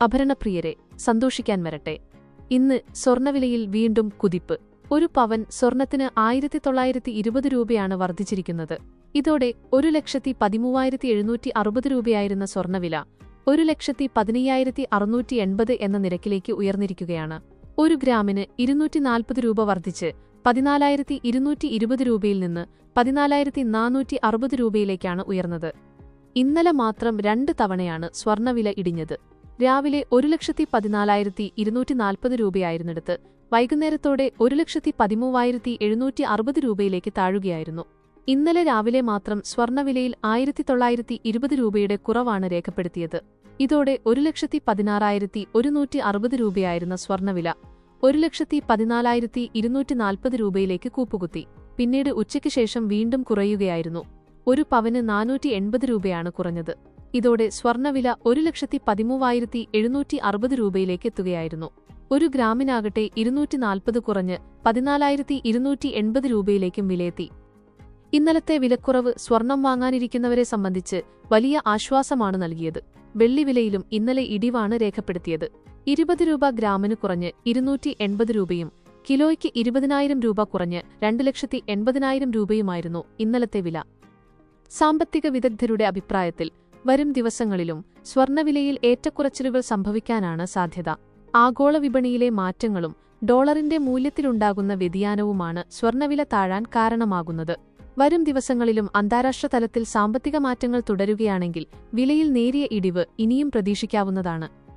അഭരണപ്രിയരെ സന്തോഷിക്കാൻ വരട്ടെ. ഇന്ന് സ്വർണ്ണവിലയിൽ വീണ്ടും കുതിപ്പ്. ഒരു പവൻ സ്വർണത്തിന് 1920 രൂപയാണ് വർദ്ധിച്ചിരിക്കുന്നത്. ഇതോടെ 1,13,760 രൂപയായിരുന്ന സ്വർണ്ണവില 1,15,680 എന്ന നിരക്കിലേക്ക് ഉയർന്നിരിക്കുകയാണ്. ഒരു ഗ്രാമിന് 240 രൂപ വർദ്ധിച്ച് 14,220 രൂപയിൽ നിന്ന് 14,460 രൂപയിലേക്കാണ് ഉയർന്നത്. ഇന്നലെ മാത്രം 2 തവണയാണ് സ്വർണ്ണവില ഇടിഞ്ഞത്. രാവിലെ 1,14,240 രൂപയായിരുന്നിടത്ത് വൈകുന്നേരത്തോടെ 1,13,760 രൂപയിലേക്ക് താഴുകയായിരുന്നു. ഇന്നലെ രാവിലെ മാത്രം സ്വർണ്ണവിലയിൽ 1,920 രൂപയുടെ കുറവാണ് രേഖപ്പെടുത്തിയത്. ഇതോടെ 1,16,160 രൂപയായിരുന്ന സ്വർണ്ണവില 1,14,240 രൂപയിലേക്ക് കൂപ്പുകുത്തി. പിന്നീട് ഉച്ചയ്ക്ക് ശേഷം വീണ്ടും കുറയുകയായിരുന്നു. ഒരു പവന് 480 രൂപയാണ് കുറഞ്ഞത്. ഇതോടെ സ്വർണ്ണവില 1,13,760 രൂപയിലേക്ക് എത്തുകയായിരുന്നു. ഒരു ഗ്രാമിനാകട്ടെ 240 കുറഞ്ഞ് 14,280 രൂപയിലേക്കും വിലയെത്തി. ഇന്നലത്തെ വിലക്കുറവ് സ്വർണം വാങ്ങാനിരിക്കുന്നവരെ സംബന്ധിച്ച് വലിയ ആശ്വാസമാണ് നൽകിയത്. വെള്ളിവിലയിലും ഇന്നലെ ഇടിവാണ് രേഖപ്പെടുത്തിയത്. 20 രൂപ ഗ്രാമിന് കുറഞ്ഞ് 280 രൂപയും കിലോയ്ക്ക് 20,000 രൂപ കുറഞ്ഞ് 2,80,000 രൂപയുമായിരുന്നു ഇന്നലത്തെ വില. സാമ്പത്തിക വിദഗ്ധരുടെ അഭിപ്രായത്തിൽ വരും ദിവസങ്ങളിലും സ്വർണ്ണവിലയിൽ ഏറ്റക്കുറച്ചിലുകൾ സംഭവിക്കാനാണ് സാധ്യത. ആഗോള വിപണിയിലെ മാറ്റങ്ങളും ഡോളറിന്റെ മൂല്യത്തിലുണ്ടാകുന്ന വ്യതിയാനവുമാണ് സ്വർണ്ണവില താഴാൻ കാരണമാകുന്നത്. വരും ദിവസങ്ങളിലും അന്താരാഷ്ട്ര തലത്തിൽ സാമ്പത്തിക മാറ്റങ്ങൾ തുടരുകയാണെങ്കിൽ വിലയിൽ നേരിയ ഇടിവ് ഇനിയും പ്രതീക്ഷിക്കാവുന്നതാണ്.